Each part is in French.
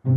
Ouais,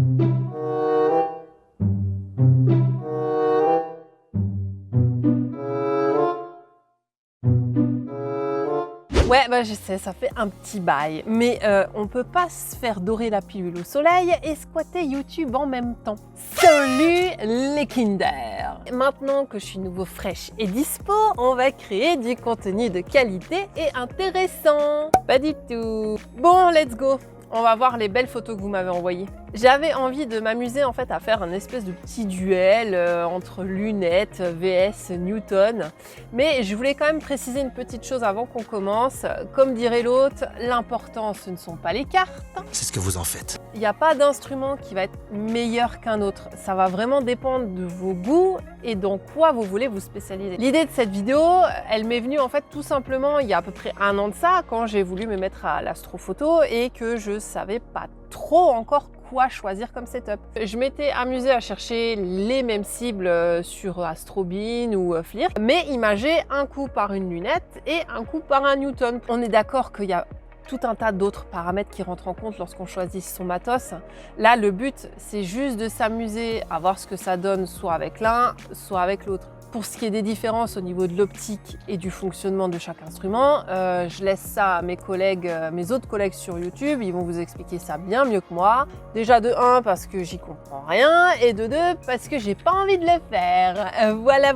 bah je sais, ça fait un petit bail, mais on peut pas se faire dorer la pilule au soleil et squatter YouTube en même temps. Salut les Kinder! Maintenant que je suis nouveau fraîche et dispo, on va créer du contenu de qualité et intéressant. Pas du tout. Bon, let's go! On va voir les belles photos que vous m'avez envoyées. J'avais envie de m'amuser en fait à faire un espèce de petit duel entre lunettes vs Newton. Mais je voulais quand même préciser une petite chose avant qu'on commence. Comme dirait l'autre, l'important ce ne sont pas les cartes. C'est ce que vous en faites. Il n'y a pas d'instrument qui va être meilleur qu'un autre. Ça va vraiment dépendre de vos goûts et dans quoi vous voulez vous spécialiser. L'idée de cette vidéo, elle m'est venue en fait tout simplement il y a à peu près 1 an de ça, quand j'ai voulu me mettre à l'astrophoto et que je savais pas trop encore quoi choisir comme setup. Je m'étais amusée à chercher les mêmes cibles sur Astrobin ou FLIR, mais imagées un coup par une lunette et un coup par un Newton. On est d'accord qu'il y a tout un tas d'autres paramètres qui rentrent en compte lorsqu'on choisit son matos. Là, le but, c'est juste de s'amuser à voir ce que ça donne, soit avec l'un, soit avec l'autre. Pour ce qui est des différences au niveau de l'optique et du fonctionnement de chaque instrument, je laisse ça à mes collègues, mes autres collègues sur YouTube. Ils vont vous expliquer ça bien mieux que moi. Déjà de 1 parce que j'y comprends rien et de 2 parce que j'ai pas envie de le faire. Voilà.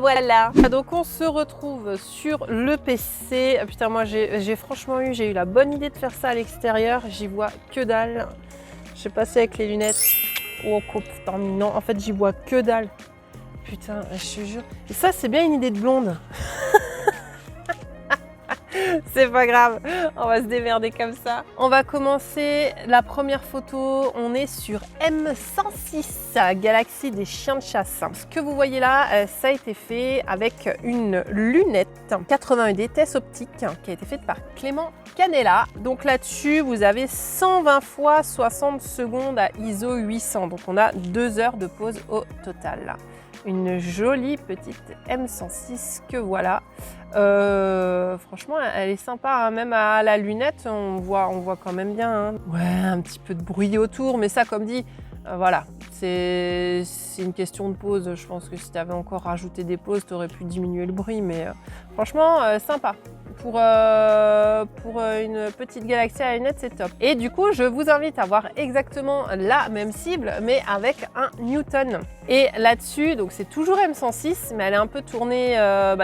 Donc on se retrouve sur le PC. Putain, moi j'ai franchement eu la bonne idée de faire ça à l'extérieur. J'y vois que dalle. J'ai passé avec les lunettes. Oh putain, non, en fait j'y vois que dalle. Putain, je te jure. Et ça, c'est bien une idée de blonde. C'est pas grave, on va se démerder comme ça. On va commencer la première photo. On est sur M106, Galaxie des chiens de chasse. Ce que vous voyez là, ça a été fait avec une lunette 80 ED optique qui a été faite par Clément Canella. Donc là-dessus, vous avez 120 x 60 secondes à ISO 800. Donc on a 2 heures de pause au total. Une jolie petite M106 que voilà. Franchement, elle est sympa, hein. Même à la lunette, on voit quand même bien. Hein. Ouais, un petit peu de bruit autour, mais ça, comme dit, voilà, c'est une question de pause. Je pense que si tu avais encore rajouté des pauses, tu aurais pu diminuer le bruit, mais franchement, sympa. Pour une petite galaxie à lunettes, c'est top. Et du coup, je vous invite à voir exactement la même cible, mais avec un Newton. Et là-dessus, donc c'est toujours M106, mais elle est un peu tournée,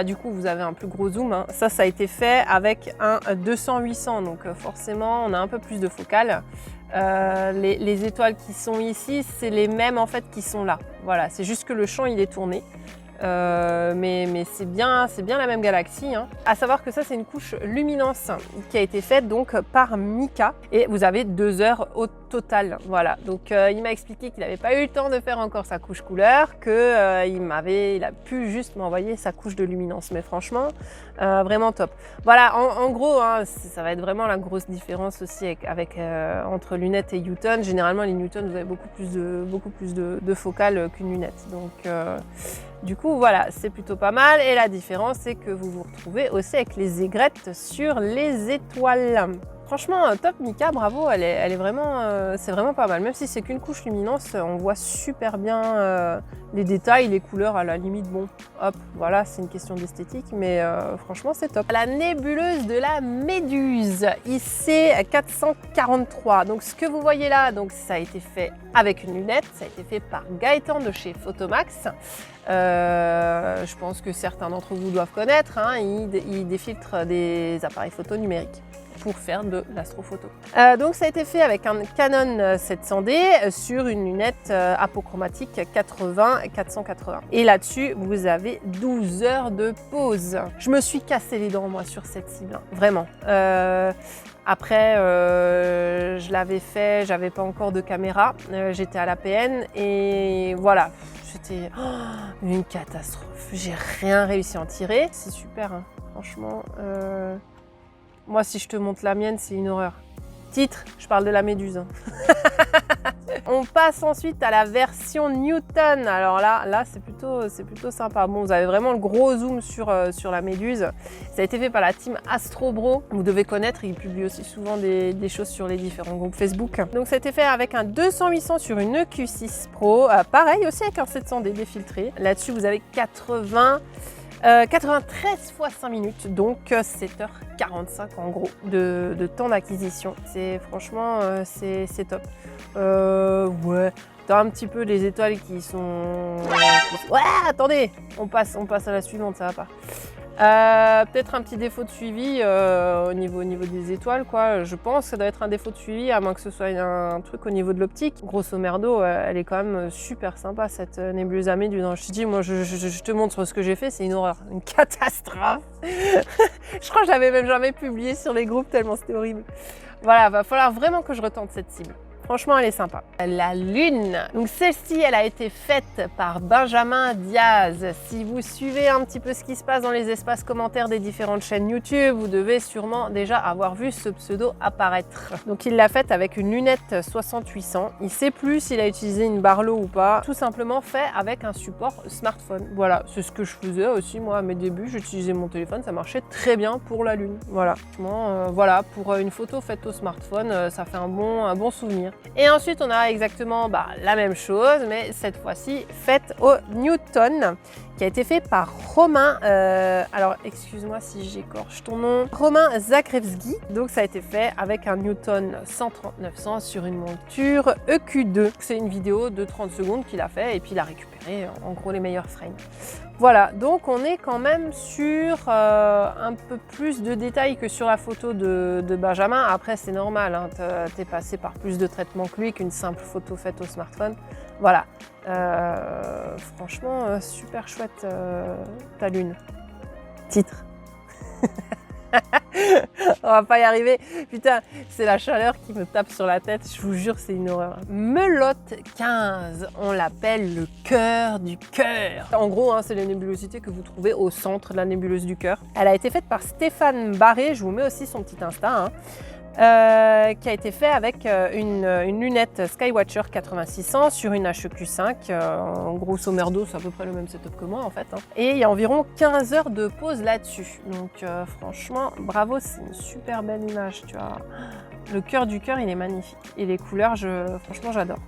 du coup, vous avez un plus gros zoom. Hein. Ça a été fait avec un 200-800, donc forcément, on a un peu plus de focale. Les étoiles qui sont ici, c'est les mêmes en fait qui sont là. Voilà, c'est juste que le champ, il est tourné. Mais c'est bien la même galaxie. Hein. À savoir que ça, c'est une couche luminance qui a été faite donc par Mika et vous avez 2 heures au total. Voilà. Donc il m'a expliqué qu'il n'avait pas eu le temps de faire encore sa couche couleur, que il a pu juste m'envoyer sa couche de luminance. Mais franchement, vraiment top. Voilà. En gros, hein, ça va être vraiment la grosse différence aussi entre lunettes et Newton. Généralement, les Newton, vous avez beaucoup plus de focale qu'une lunette. Donc du coup, voilà, c'est plutôt pas mal. Et la différence, c'est que vous vous retrouvez aussi avec les aigrettes sur les étoiles. Franchement, top Mika, bravo, elle est vraiment, c'est vraiment pas mal. Même si c'est qu'une couche luminance, on voit super bien les détails, les couleurs à la limite. Bon, hop, voilà, c'est une question d'esthétique, mais franchement, c'est top. La nébuleuse de la Méduse, IC443. Donc, ce que vous voyez là, donc ça a été fait avec une lunette, ça a été fait par Gaëtan de chez Photomax. Je pense que certains d'entre vous doivent connaître, hein, il défiltre des appareils photo numériques pour faire de l'astrophoto. Donc ça a été fait avec un Canon 700D sur une lunette apochromatique 80-480. Et là-dessus, vous avez 12 heures de pause. Je me suis cassé les dents, moi, sur cette cible, hein, vraiment. Après, je l'avais fait, j'avais pas encore de caméra, j'étais à l'APN et voilà, c'était une catastrophe. J'ai rien réussi à en tirer. C'est super, hein, franchement. Moi, si je te montre la mienne, c'est une horreur. Titre, je parle de la Méduse. Hein. On passe passe ensuite à la version Newton. Alors là c'est plutôt sympa. Bon, vous avez vraiment le gros zoom sur la méduse. Ça a été fait par la team Astrobro. Vous devez connaître, ils publient aussi souvent des choses sur les différents groupes Facebook. Donc ça a été fait avec un 200-800 sur une EQ6 Pro. Pareil aussi avec un 700D défiltré. Là-dessus, vous avez 93 fois 5 minutes, donc 7h45 en gros de temps d'acquisition. C'est franchement, c'est top. Ouais, t'as un petit peu les étoiles qui sont... Ouais, attendez, on passe à la suivante, ça va pas. Peut-être un petit défaut de suivi au niveau des étoiles, quoi. Je pense que ça doit être un défaut de suivi, à moins que ce soit un truc au niveau de l'optique. Grosso merdo, elle est quand même super sympa, cette nébuleuse à méduse. Je te dis, moi, je te montre ce que j'ai fait, c'est une horreur, une catastrophe. Je crois que je l'avais même jamais publié sur les groupes, tellement c'était horrible. Voilà, va falloir vraiment que je retente cette cible. Franchement, elle est sympa. La Lune. Donc celle-ci, elle a été faite par Benjamin Diaz. Si vous suivez un petit peu ce qui se passe dans les espaces commentaires des différentes chaînes YouTube, vous devez sûrement déjà avoir vu ce pseudo apparaître. Donc il l'a faite avec une lunette 60-800. Il sait plus s'il a utilisé une Barlow ou pas. Tout simplement fait avec un support smartphone. Voilà, c'est ce que je faisais aussi moi à mes débuts. J'utilisais mon téléphone, ça marchait très bien pour la Lune. Voilà, voilà, pour une photo faite au smartphone, ça fait un bon souvenir. Et ensuite, on a exactement la même chose, mais cette fois-ci faite au Newton, qui a été fait par Romain, alors excuse-moi si j'écorche ton nom, Romain Zakrevski. Donc ça a été fait avec un Newton 130-900 sur une monture EQ2. C'est une vidéo de 30 secondes qu'il a fait et puis il a récupéré en gros les meilleurs frames. Voilà, donc on est quand même sur un peu plus de détails que sur la photo de Benjamin. Après, c'est normal, hein, t'es passé par plus de traitements que lui qu'une simple photo faite au smartphone. Voilà, franchement, super chouette ta Lune. Titre. On va pas y arriver. Putain, c'est la chaleur qui me tape sur la tête. Je vous jure, c'est une horreur. Melotte 15, on l'appelle le cœur du cœur. En gros, hein, c'est la nébulosité que vous trouvez au centre de la nébuleuse du cœur. Elle a été faite par Stéphane Barré. Je vous mets aussi son petit Insta. Qui a été fait avec une lunette Skywatcher 8600 sur une HEQ5. Grosso merdo, c'est à peu près le même setup que moi en fait. Et il y a environ 15 heures de pause là-dessus. Donc franchement, bravo, c'est une super belle image. Tu vois. Le cœur du cœur, il est magnifique. Et les couleurs, franchement, j'adore.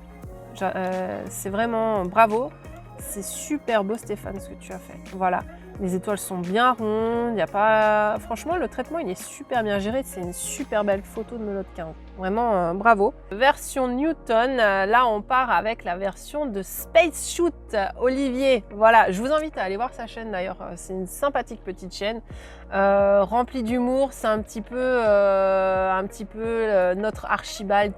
C'est vraiment bravo. C'est super beau Stéphane ce que tu as fait. Voilà. Les étoiles sont bien rondes, il y a pas... Franchement, le traitement, il est super bien géré. C'est une super belle photo de Melotte 15. Vraiment, bravo. Version Newton, là, on part avec la version de Space Shoot Olivier. Voilà, je vous invite à aller voir sa chaîne d'ailleurs. C'est une sympathique petite chaîne, remplie d'humour. C'est un petit peu notre Archibald...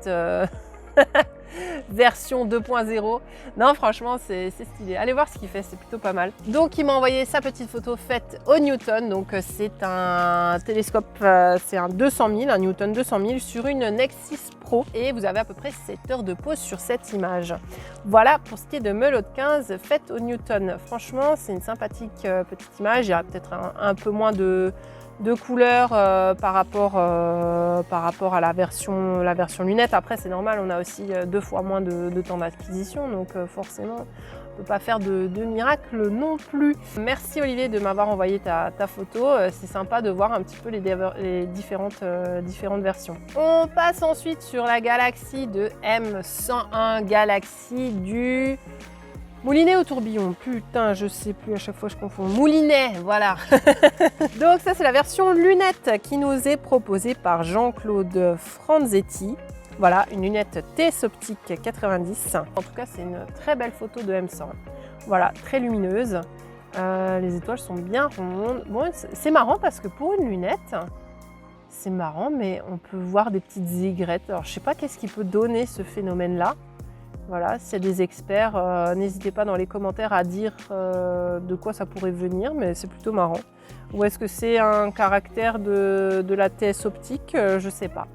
version 2.0. Non, franchement, c'est stylé. Allez voir ce qu'il fait, c'est plutôt pas mal. Donc, il m'a envoyé sa petite photo faite au Newton. Donc, c'est un télescope, c'est un 200 000, un Newton 200 000 sur une Nexus Pro. Et vous avez à peu près 7 heures de pause sur cette image. Voilà pour ce qui est de Melotte 15 faite au Newton. Franchement, c'est une sympathique petite image. Il y a peut-être un peu moins de couleurs par rapport à la version lunette. Après, c'est normal, on a aussi 2 fois moins de temps d'acquisition, donc forcément, on ne peut pas faire de miracle non plus. Merci Olivier de m'avoir envoyé ta photo. C'est sympa de voir un petit peu les différentes versions. On passe ensuite sur la galaxie de M101, galaxie du... Moulinet ou tourbillon? Putain, je sais plus, à chaque fois je confonds. Moulinet, voilà. Donc ça, c'est la version lunette qui nous est proposée par Jean-Claude Franzetti. Voilà, une lunette TS Optique 90. En tout cas, c'est une très belle photo de M100. Voilà, très lumineuse. Les étoiles sont bien rondes. Bon, c'est marrant parce que pour une lunette, c'est marrant, mais on peut voir des petites aigrettes. Alors, je sais pas qu'est-ce qui peut donner ce phénomène-là. Voilà, s'il y a des experts, n'hésitez pas dans les commentaires à dire de quoi ça pourrait venir, mais c'est plutôt marrant. Ou est-ce que c'est un caractère de la TS optique? Je sais pas.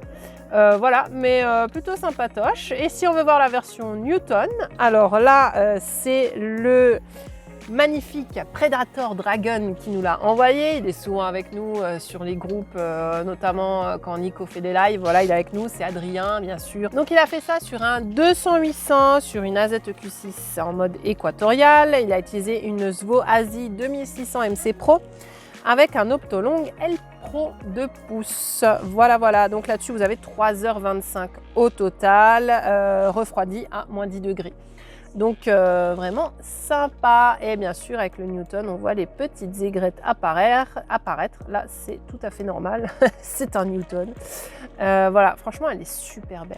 Voilà, mais plutôt sympatoche. Et si on veut voir la version Newton, alors là, c'est le magnifique Predator Dragon qui nous l'a envoyé. Il est souvent avec nous sur les groupes, notamment quand Nico fait des lives. Voilà, il est avec nous, c'est Adrien bien sûr. Donc il a fait ça sur un 200-800 sur une AZ-EQ6 en mode équatorial. Il a utilisé une Zwo Asie 2600 MC Pro avec un Optolong L Pro 2 pouces. Voilà. Donc là-dessus, vous avez 3h25 au total, refroidi à moins 10 degrés. Donc vraiment sympa. Et bien sûr, avec le Newton, on voit les petites aigrettes apparaître. Là, c'est tout à fait normal. C'est un Newton. Voilà, franchement, elle est super belle.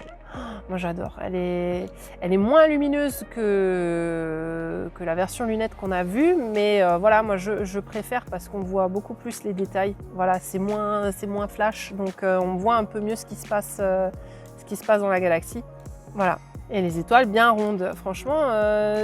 Moi, j'adore. Elle est moins lumineuse que la version lunette qu'on a vue. Mais voilà, moi, je préfère parce qu'on voit beaucoup plus les détails. Voilà, c'est moins flash. Donc, on voit un peu mieux ce qui se passe dans la galaxie. Voilà. Et les étoiles bien rondes, franchement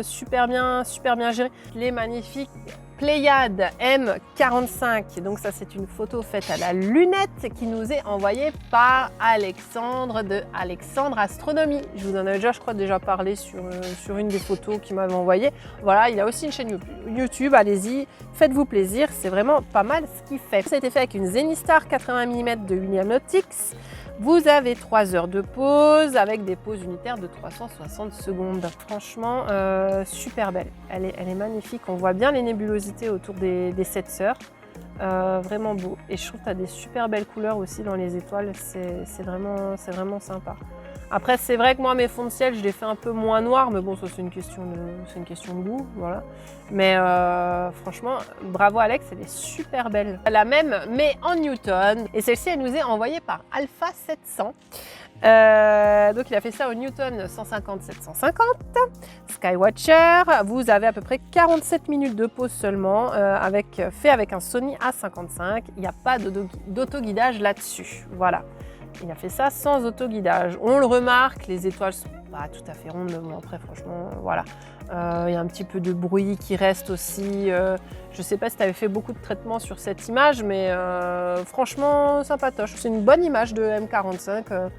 super bien géré. Les magnifiques Pléiades M45, donc ça c'est une photo faite à la lunette qui nous est envoyée par Alexandre de Alexandre Astronomie. Je vous en avais déjà, je crois, parlé sur une des photos qu'il m'avait envoyée. Voilà, il a aussi une chaîne YouTube, allez-y, faites-vous plaisir, c'est vraiment pas mal ce qu'il fait. Ça a été fait avec une Zenithstar 80 mm de William Optics. Vous avez 3 heures de pause avec des pauses unitaires de 360 secondes. Franchement, super belle. Elle est magnifique. On voit bien les nébulosités autour des 7 sœurs. Vraiment beau. Et je trouve que tu as des super belles couleurs aussi dans les étoiles. C'est vraiment sympa. Après, c'est vrai que moi, mes fonds de ciel, je les fais un peu moins noirs, mais bon, ça, c'est une question de goût, voilà. Mais franchement, bravo Alex, elle est super belle. La même, mais en Newton. Et celle-ci, elle nous est envoyée par Alpha 700. Donc, il a fait ça au Newton 150-750. Skywatcher. Vous avez à peu près 47 minutes de pause seulement, fait avec un Sony A55. Il n'y a pas d'autoguidage là-dessus. Voilà. Il a fait ça sans autoguidage. On le remarque, les étoiles sont pas tout à fait rondes, mais bon, après, franchement, voilà. Il y a un petit peu de bruit qui reste aussi. Je ne sais pas si tu avais fait beaucoup de traitements sur cette image, mais franchement, sympatoche. C'est une bonne image de M45.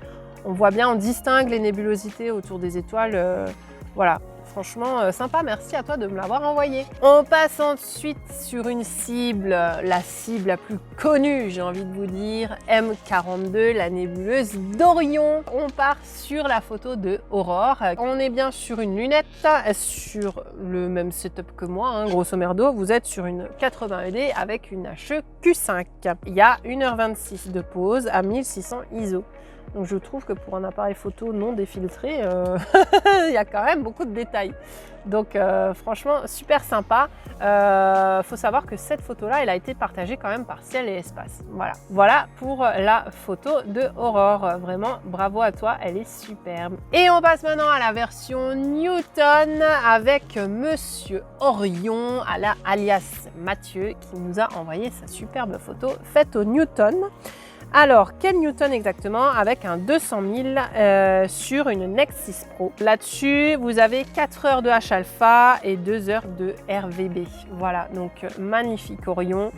On voit bien, on distingue les nébulosités autour des étoiles. Voilà. Franchement, sympa, merci à toi de me l'avoir envoyé. On passe ensuite sur une cible, la cible la plus connue, j'ai envie de vous dire, M42, la nébuleuse d'Orion. On part sur la photo de Aurore. On est bien sur une lunette, sur le même setup que moi, hein, grosso merdo. Vous êtes sur une 80 ED avec une HE Q5. Il y a 1h26 de pause à 1600 ISO. Donc je trouve que pour un appareil photo non défiltré, il y a quand même beaucoup de détails. Donc franchement, super sympa. Faut savoir que cette photo-là, elle a été partagée quand même par Ciel et Espace. Voilà pour la photo de Aurore. Vraiment, bravo à toi, elle est superbe. Et on passe maintenant à la version Newton avec Monsieur Orion, alias Mathieu, qui nous a envoyé sa superbe photo faite au Newton. Alors, quel Newton exactement? Avec un 200 000 sur une Nexus Pro. Là-dessus, vous avez 4 heures de H-alpha et 2 heures de RVB. Voilà, donc magnifique Orion.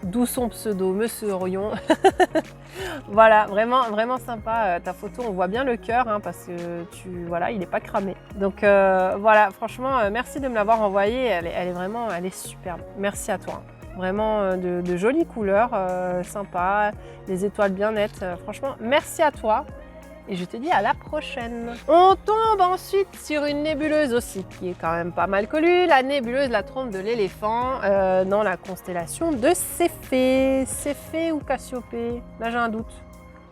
D'où son pseudo, Monsieur Orion. Voilà, vraiment sympa ta photo. On voit bien le cœur hein, parce que voilà, il n'est pas cramé. Donc voilà, franchement, merci de me l'avoir envoyé. Elle est superbe. Merci à toi. Vraiment de jolies couleurs, sympa, les étoiles bien nettes. Franchement, merci à toi et je te dis à la prochaine. On tombe ensuite sur une nébuleuse aussi qui est quand même pas mal connue, la nébuleuse La Trompe de l'éléphant dans la constellation de Céphée. Céphée ou Cassiopée? Là j'ai un doute.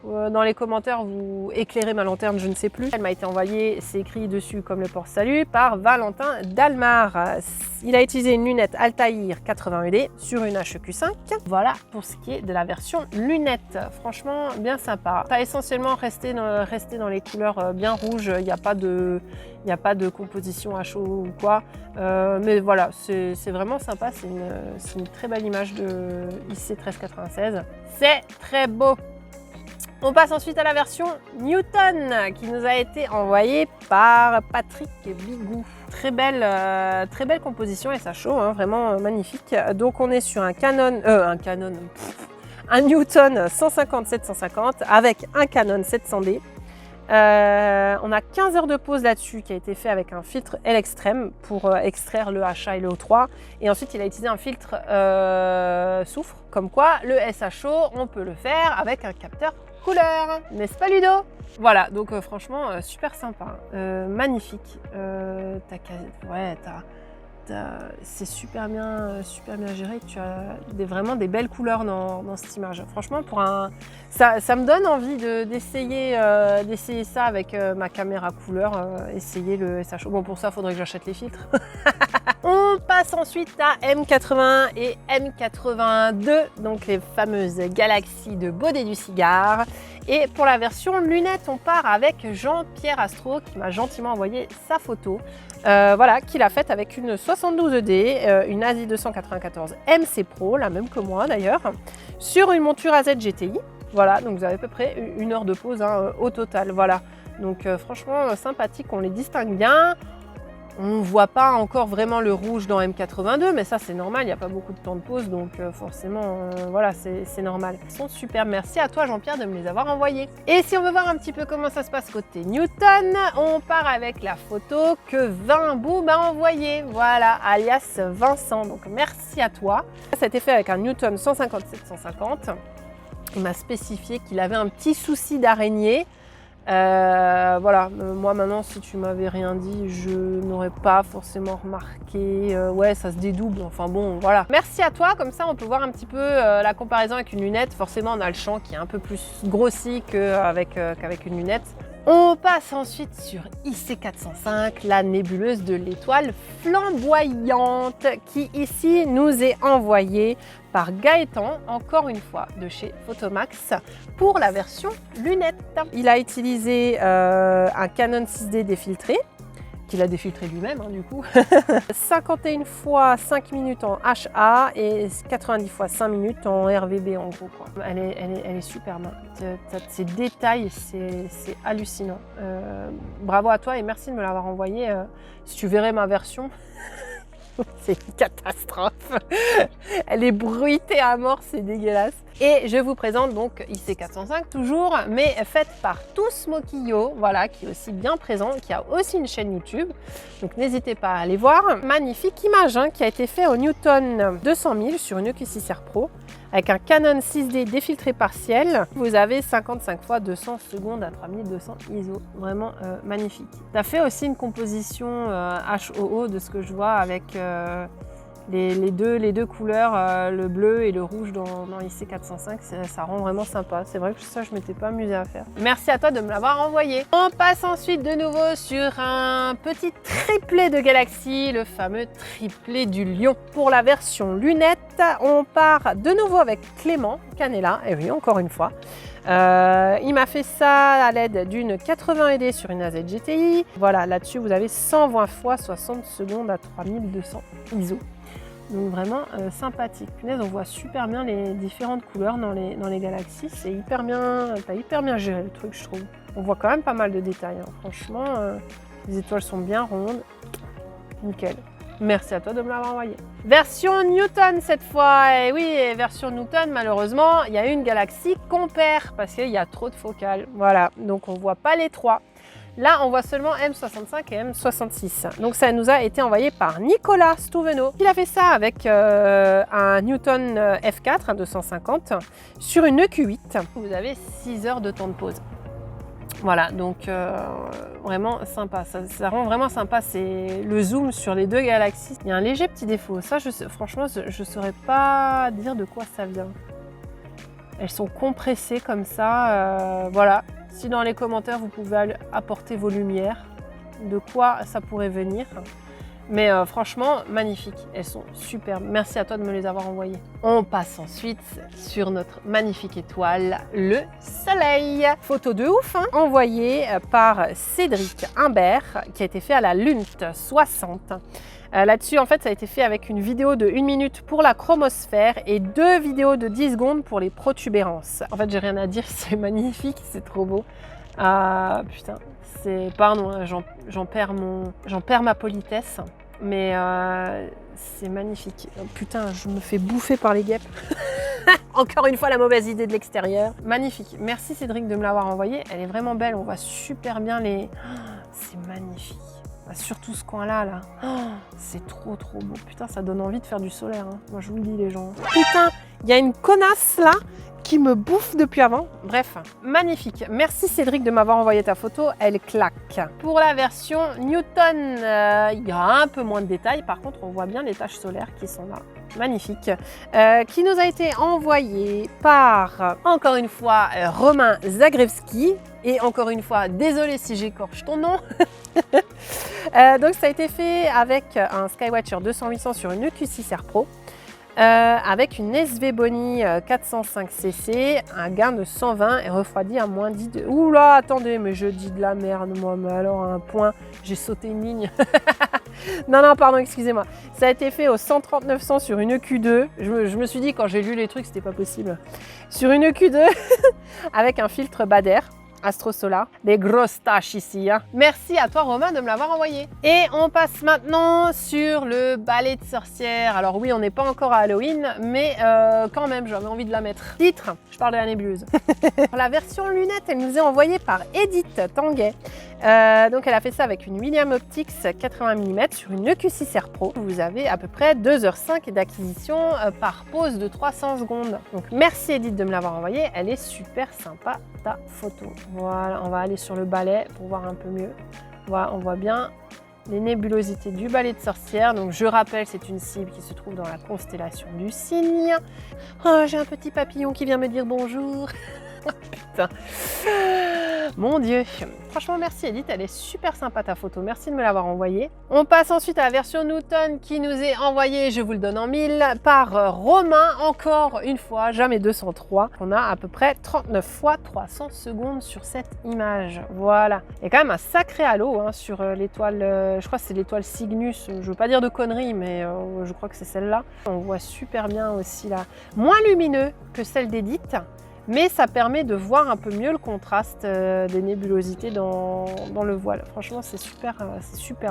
Dans les commentaires, vous éclairez ma lanterne, je ne sais plus. Elle m'a été envoyée, c'est écrit dessus comme le port-salut, par Valentin Dalmar. Il a utilisé une lunette Altaïr 80 ED sur une HEQ5. Voilà pour ce qui est de la version lunette. Franchement, bien sympa. Ça a essentiellement resté dans les couleurs bien rouges. Il n'y a pas de composition à chaud ou quoi. Mais voilà, c'est vraiment sympa. C'est une très belle image de IC 1396. C'est très beau. On passe ensuite à la version Newton qui nous a été envoyée par Patrick Bigou. Très belle composition et ça chaud, hein, vraiment magnifique. Donc on est sur un Newton 150-750 avec un Canon 700D. On a 15 heures de pause là-dessus qui a été fait avec un filtre L-Extreme pour extraire le HA et le O3. Et ensuite, il a utilisé un filtre soufre. Comme quoi, le SHO, on peut le faire avec un capteur couleur. N'est-ce pas, Ludo? Voilà, donc franchement, super sympa. Magnifique. C'est super bien géré. Tu as vraiment des belles couleurs dans cette image. Franchement, ça me donne envie d'essayer ça avec ma caméra couleur, essayer le SHO. Bon, pour ça, il faudrait que j'achète les filtres. On passe ensuite à M81 et M82, donc les fameuses galaxies de Baudet du Cigare. Et pour la version lunettes, on part avec Jean-Pierre Astro qui m'a gentiment envoyé sa photo. Voilà, qu'il a faite avec une 72D, une ASI 294 MC Pro, la même que moi d'ailleurs, sur une monture AZ GTI. Voilà, donc vous avez à peu près 1 heure de pause au total. Voilà, donc franchement sympathique, on les distingue bien. On ne voit pas encore vraiment le rouge dans M82, mais ça c'est normal, il n'y a pas beaucoup de temps de pause, donc forcément, voilà, c'est normal. Ils sont super, merci à toi Jean-Pierre de me les avoir envoyés. Et si on veut voir un petit peu comment ça se passe côté Newton, on part avec la photo que Vinboom m'a envoyée, voilà, alias Vincent, donc merci à toi. Ça a été fait avec un Newton 150-750. Il m'a spécifié qu'il avait un petit souci d'araignée. Voilà, moi maintenant si tu m'avais rien dit, je n'aurais pas forcément remarqué. Ouais, ça se dédouble, enfin bon, voilà. Merci à toi, comme ça on peut voir un petit peu la comparaison avec une lunette. Forcément on a le champ qui est un peu plus grossi qu'avec une lunette. On passe ensuite sur IC405, la nébuleuse de l'étoile flamboyante qui ici nous est envoyée par Gaëtan, encore une fois de chez Photomax, pour la version lunette. Il a utilisé un Canon 6D défiltré, qu'il a défiltré lui-même du coup. 51 fois 5 minutes en HA et 90 fois 5 minutes en RVB en gros, quoi. Elle est superbe. Ces détails, c'est hallucinant. Bravo à toi et merci de me l'avoir envoyé. Si tu verrais ma version, c'est une catastrophe. Elle est bruitée à mort, c'est dégueulasse. Et je vous présente donc IC405 toujours, mais faite par Tous Moquillo, voilà, qui est aussi bien présent, qui a aussi une chaîne YouTube. Donc n'hésitez pas à aller voir. Magnifique image qui a été fait au Newton 200 000 sur une EQ6R Pro avec un Canon 6D défiltré partiel. Vous avez 55 x 200 secondes à 3200 ISO, vraiment magnifique. Tu as fait aussi une composition HOO de ce que je vois avec les deux couleurs, le bleu et le rouge dans IC405, ça rend vraiment sympa. C'est vrai que ça, je m'étais pas amusée à faire. Merci à toi de me l'avoir envoyé. On passe ensuite de nouveau sur un petit triplet de Galaxy, le fameux triplet du Lion. Pour la version lunette, on part de nouveau avec Clément Canella, et oui, encore une fois. Il m'a fait ça à l'aide d'une 80D sur une AZ GTI. Voilà, là-dessus, vous avez 120 x 60 secondes à 3200 ISO. Donc vraiment sympathique. Punaise, on voit super bien les différentes couleurs dans les galaxies. C'est hyper bien, t'as hyper bien géré le truc, je trouve. On voit quand même pas mal de détails. Franchement, les étoiles sont bien rondes. Nickel. Merci à toi de me l'avoir envoyé. Version Newton cette fois. Et oui, version Newton, malheureusement, il y a une galaxie qu'on perd parce qu'il y a trop de focales. Voilà, donc on voit pas les trois. Là, on voit seulement M65 et M66. Donc, ça nous a été envoyé par Nicolas Stouvenot. Il a fait ça avec un Newton F4, un 250, sur une EQ8. Vous avez 6 heures de temps de pause. Voilà, donc vraiment sympa. Ça rend vraiment sympa. C'est le zoom sur les deux galaxies. Il y a un léger petit défaut. Ça, franchement, je ne saurais pas dire de quoi ça vient. Elles sont compressées comme ça. Voilà. Si dans les commentaires, vous pouvez apporter vos lumières, de quoi ça pourrait venir. Mais franchement, magnifique. Elles sont superbes. Merci à toi de me les avoir envoyées. On passe ensuite sur notre magnifique étoile, le Soleil. Photo de ouf, envoyée par Cédric Imbert, qui a été fait à la Lunt 60. Là-dessus, en fait, ça a été fait avec une vidéo de 1 minute pour la chromosphère et 2 vidéos de 10 secondes pour les protubérances. En fait, j'ai rien à dire, c'est magnifique, c'est trop beau. Putain, pardon, j'en perds ma politesse, mais c'est magnifique. Putain, je me fais bouffer par les guêpes. Encore une fois, la mauvaise idée de l'extérieur. Magnifique. Merci Cédric de me l'avoir envoyée. Elle est vraiment belle. On voit super bien les... C'est magnifique. Surtout ce coin-là, là. C'est trop beau. Putain, ça donne envie de faire du solaire. Hein. Moi, je vous le dis, les gens. Putain, il y a une connasse, là, qui me bouffe depuis avant. Bref, magnifique. Merci Cédric de m'avoir envoyé ta photo. Elle claque. Pour la version Newton, il y a un peu moins de détails. Par contre, on voit bien les taches solaires qui sont là. Magnifique. Qui nous a été envoyé par, encore une fois, Romain Zagrewski. Et encore une fois, désolé si j'écorche ton nom. Donc ça a été fait avec un Skywatcher 200-800 sur une EQ6 R Pro. Avec une SV Boni 405cc, un gain de 120 et refroidi à moins 10 de... Oula, attendez, mais je dis de la merde, moi, mais alors à un point, j'ai sauté une ligne. Non, pardon, excusez-moi. Ça a été fait au 13900 sur une EQ2. Je me suis dit, quand j'ai lu les trucs, c'était pas possible. Sur une EQ2, avec un filtre Bader. Astro Solar, des grosses tâches ici. Hein. Merci à toi Romain de me l'avoir envoyé. Et on passe maintenant sur le balai de sorcière. Alors oui, on n'est pas encore à Halloween, mais quand même, j'avais envie de la mettre. Titre, je parle de la nébuleuse. La version lunette, elle nous est envoyée par Edith Tanguay. Donc elle a fait ça avec une William Optics 80 mm sur une EQ6 R Pro. Vous avez à peu près 2h05 d'acquisition par pause de 300 secondes. Donc merci Edith de me l'avoir envoyée, elle est super sympa ta photo. Voilà, on va aller sur le balai pour voir un peu mieux. Voilà, on voit bien les nébulosités du balai de sorcière. Donc je rappelle, c'est une cible qui se trouve dans la constellation du Cygne. Oh, j'ai un petit papillon qui vient me dire bonjour. Putain. Mon Dieu. Franchement, merci Edith, elle est super sympa ta photo. Merci de me l'avoir envoyée. On passe ensuite à la version Newton qui nous est envoyée, je vous le donne en 1000, par Romain. Encore une fois, jamais 203. On a à peu près 39 fois 300 secondes sur cette image. Voilà. Il y a quand même un sacré halo hein, sur l'étoile, je crois que c'est l'étoile Cygnus. Je veux pas dire de conneries, mais je crois que c'est celle-là. On voit super bien aussi là. Moins lumineux que celle d'Edith. Mais ça permet de voir un peu mieux le contraste des nébulosités dans le voile. Franchement, c'est super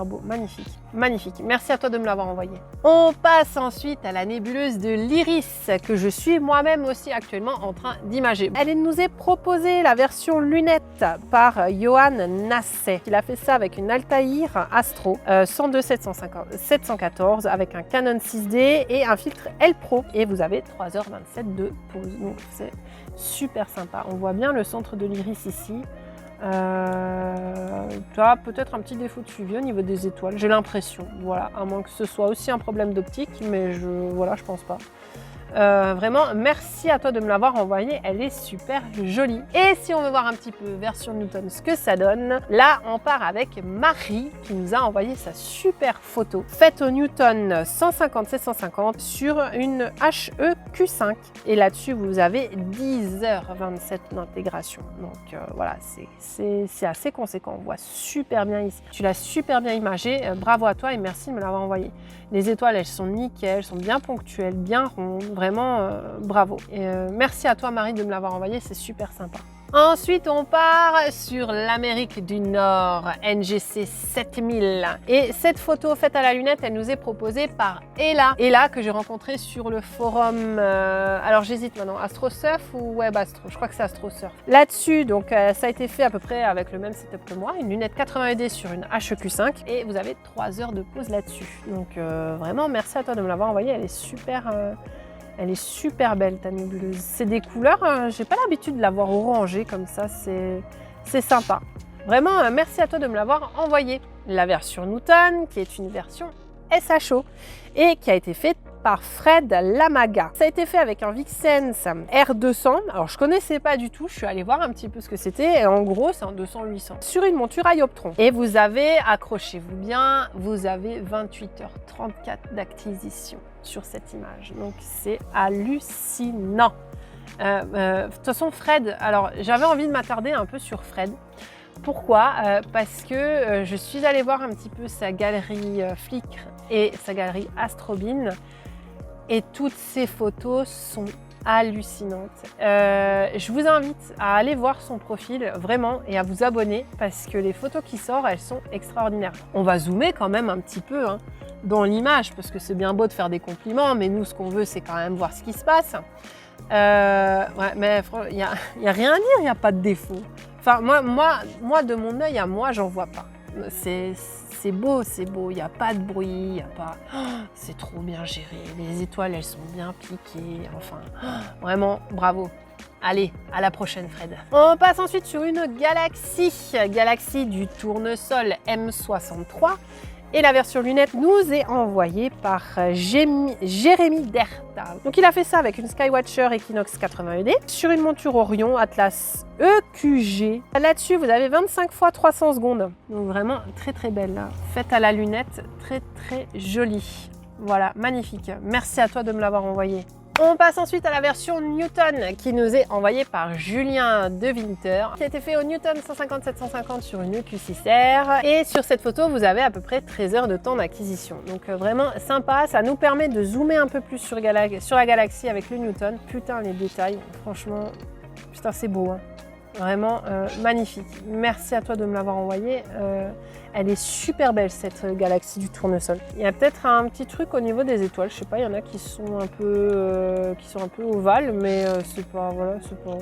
beau, magnifique. Magnifique, merci à toi de me l'avoir envoyé. On passe ensuite à la nébuleuse de l'Iris, que je suis moi-même aussi actuellement en train d'imager. Elle nous est proposée la version lunette par Johan Nasset. Il a fait ça avec une Altair Astro 102-714 avec un Canon 6D et un filtre L Pro. Et vous avez 3h27 de pause. Donc c'est super sympa. On voit bien le centre de l'iris ici. Tu as peut-être un petit défaut de suivi au niveau des étoiles, j'ai l'impression. Voilà, à moins que ce soit aussi un problème d'optique, mais je pense pas. Vraiment, merci à toi de me l'avoir envoyée, elle est super jolie. Et si on veut voir un petit peu version Newton ce que ça donne, là on part avec Marie qui nous a envoyé sa super photo faite au Newton 150-750 sur une HEQ5. Et là-dessus vous avez 10h27 d'intégration. Donc voilà, c'est assez conséquent, on voit super bien ici. Tu l'as super bien imagé, bravo à toi et merci de me l'avoir envoyé. Les étoiles, elles sont nickel, elles sont bien ponctuelles, bien rondes, vraiment bravo. Et merci à toi Marie de me l'avoir envoyé, c'est super sympa. Ensuite, on part sur l'Amérique du Nord, NGC 7000. Et cette photo faite à la lunette, elle nous est proposée par Ella. Ella que j'ai rencontrée sur le forum, alors j'hésite maintenant, AstroSurf ou WebAstro, je crois que c'est AstroSurf. Là-dessus, donc ça a été fait à peu près avec le même setup que moi, une lunette 80D sur une HEQ5 et vous avez 3 heures de pause là-dessus. Donc vraiment, merci à toi de me l'avoir envoyée, elle est super... Elle est super belle ta nébuleuse. C'est des couleurs, j'ai pas l'habitude de la voir orangée comme ça, c'est sympa. Vraiment, merci à toi de me l'avoir envoyée. La version Newton, qui est une version SHO et qui a été faite par Fred Lamaga. Ça a été fait avec un Vixense R200. Alors je connaissais pas du tout, je suis allée voir un petit peu ce que c'était et en gros c'est un 200-800 sur une monture à Ioptron. Et vous avez, accrochez-vous bien, vous avez 28h34 d'acquisition sur cette image. Donc c'est hallucinant. De toute façon Fred, alors j'avais envie de m'attarder un peu sur Fred. Pourquoi parce que je suis allée voir un petit peu sa galerie Flickr et sa galerie Astrobin et toutes ces photos sont hallucinantes. Je vous invite à aller voir son profil vraiment et à vous abonner parce que les photos qui sortent, elles sont extraordinaires. On va zoomer quand même un petit peu dans l'image parce que c'est bien beau de faire des compliments, mais nous ce qu'on veut c'est quand même voir ce qui se passe. Ouais, mais il y a rien à dire, il n'y a pas de défaut. Enfin, moi, de mon œil à moi, j'en vois pas. C'est beau, il n'y a pas de bruit, il y a pas... Oh, c'est trop bien géré, les étoiles, elles sont bien piquées, enfin, vraiment, bravo. Allez, à la prochaine Fred. On passe ensuite sur une galaxie du tournesol M63. Et la version lunette nous est envoyée par Jérémy Derta. Donc il a fait ça avec une Skywatcher Equinox 80 ED sur une monture Orion Atlas EQG. Là-dessus, vous avez 25 x 300 secondes. Donc vraiment très très belle. Là. Faite à la lunette, très très jolie. Voilà, magnifique. Merci à toi de me l'avoir envoyé. On passe ensuite à la version Newton qui nous est envoyée par Julien De Winter, qui a été fait au Newton 150-750 sur une EQ6R. Et sur cette photo, vous avez à peu près 13 heures de temps d'acquisition. Donc vraiment sympa, ça nous permet de zoomer un peu plus sur la galaxie avec le Newton. Putain, les détails, franchement, putain, c'est beau, hein. Vraiment magnifique. Merci à toi de me l'avoir envoyé. Elle est super belle cette galaxie du tournesol. Il y a peut-être un petit truc au niveau des étoiles. Je sais pas, il y en a qui sont un peu ovales, mais c'est pas voilà, c'est pas.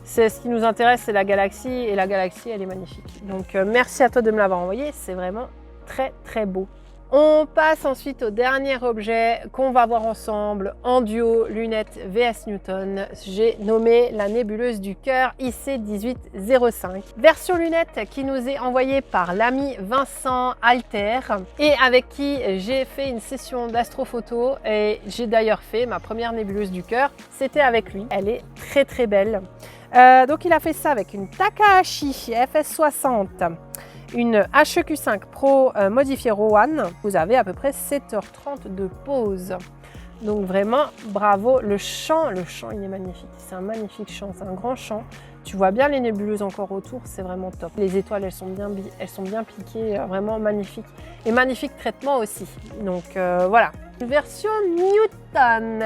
C'est ce qui nous intéresse, c'est la galaxie et la galaxie, elle est magnifique. Donc merci à toi de me l'avoir envoyé. C'est vraiment très très beau. On passe ensuite au dernier objet qu'on va voir ensemble en duo lunettes VS Newton. J'ai nommé la nébuleuse du cœur IC1805. Version lunette qui nous est envoyée par l'ami Vincent Alter et avec qui j'ai fait une session d'astrophoto et j'ai d'ailleurs fait ma première nébuleuse du cœur. C'était avec lui. Elle est très très belle. Donc il a fait ça avec une Takahashi FS60. Une HEQ5 Pro modifiée Rowan, vous avez à peu près 7h30 de pause. Donc vraiment, bravo. Le champ, il est magnifique. C'est un magnifique champ, c'est un grand champ. Tu vois bien les nébuleuses encore autour, c'est vraiment top. Les étoiles, elles sont bien piquées, vraiment magnifique. Et magnifique traitement aussi. Donc voilà. Version Newton.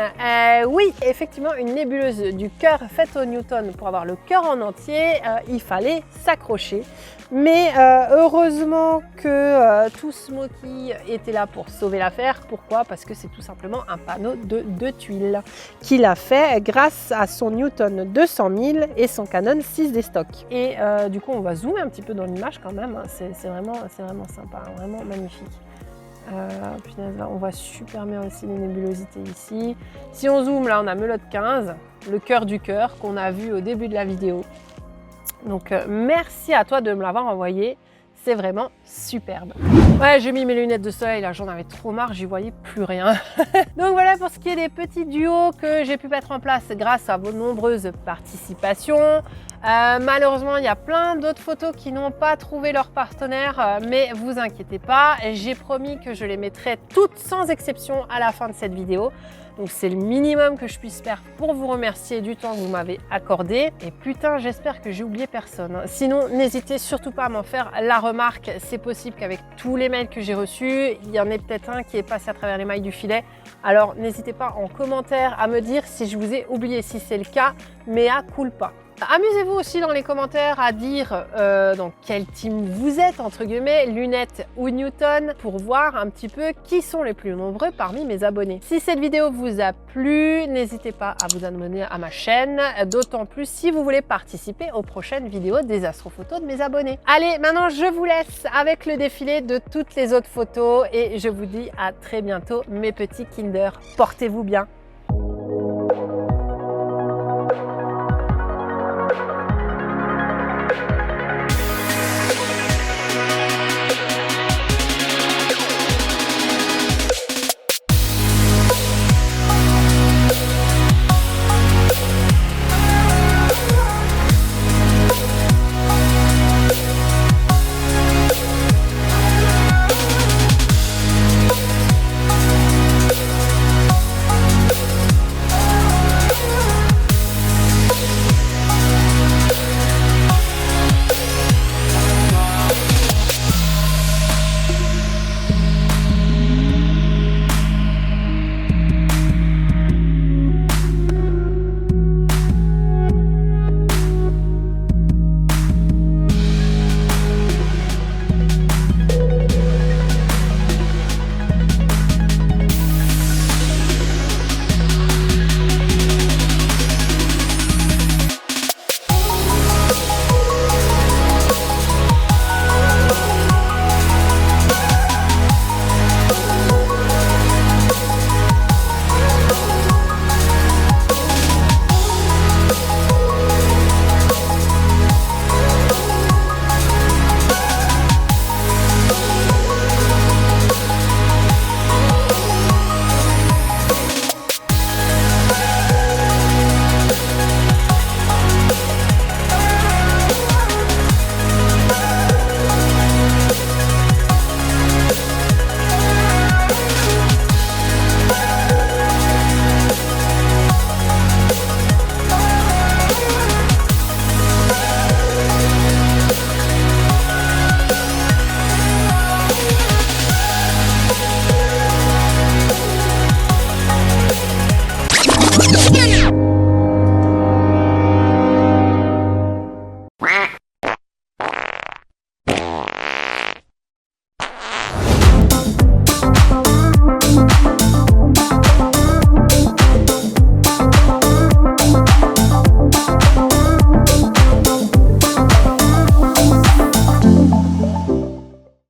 Oui, effectivement, une nébuleuse du cœur faite au Newton pour avoir le cœur en entier, il fallait s'accrocher. Mais heureusement que tout Smoky était là pour sauver l'affaire. Pourquoi? Parce que c'est tout simplement un panneau de 2 tuiles qu'il a fait grâce à son Newton 200 000 et son Canon 6D stock. Et du coup, on va zoomer un petit peu dans l'image quand même. Hein. C'est vraiment sympa, hein, vraiment magnifique. Punaise, là, on voit super bien aussi les nébulosités ici. Si on zoome, là, on a Melotte 15, le cœur du cœur qu'on a vu au début de la vidéo. Donc, merci à toi de me l'avoir envoyé. C'est vraiment superbe. Ouais, j'ai mis mes lunettes de soleil, là, j'en avais trop marre, j'y voyais plus rien. Donc voilà pour ce qui est des petits duos que j'ai pu mettre en place grâce à vos nombreuses participations. Malheureusement, il y a plein d'autres photos qui n'ont pas trouvé leur partenaire, mais vous inquiétez pas, j'ai promis que je les mettrai toutes sans exception à la fin de cette vidéo. Donc c'est le minimum que je puisse faire pour vous remercier du temps que vous m'avez accordé. Et putain, j'espère que j'ai oublié personne. Sinon, n'hésitez surtout pas à m'en faire la remarque. C'est possible qu'avec tous les mails que j'ai reçus, il y en ait peut-être un qui est passé à travers les mailles du filet. Alors n'hésitez pas en commentaire à me dire si je vous ai oublié. Si c'est le cas, mea culpa. Amusez-vous aussi dans les commentaires à dire dans quel team vous êtes, entre guillemets, lunettes ou Newton, pour voir un petit peu qui sont les plus nombreux parmi mes abonnés. Si cette vidéo vous a plu, n'hésitez pas à vous abonner à ma chaîne, d'autant plus si vous voulez participer aux prochaines vidéos des astrophotos de mes abonnés. Allez, maintenant je vous laisse avec le défilé de toutes les autres photos et je vous dis à très bientôt mes petits Kinder. Portez-vous bien.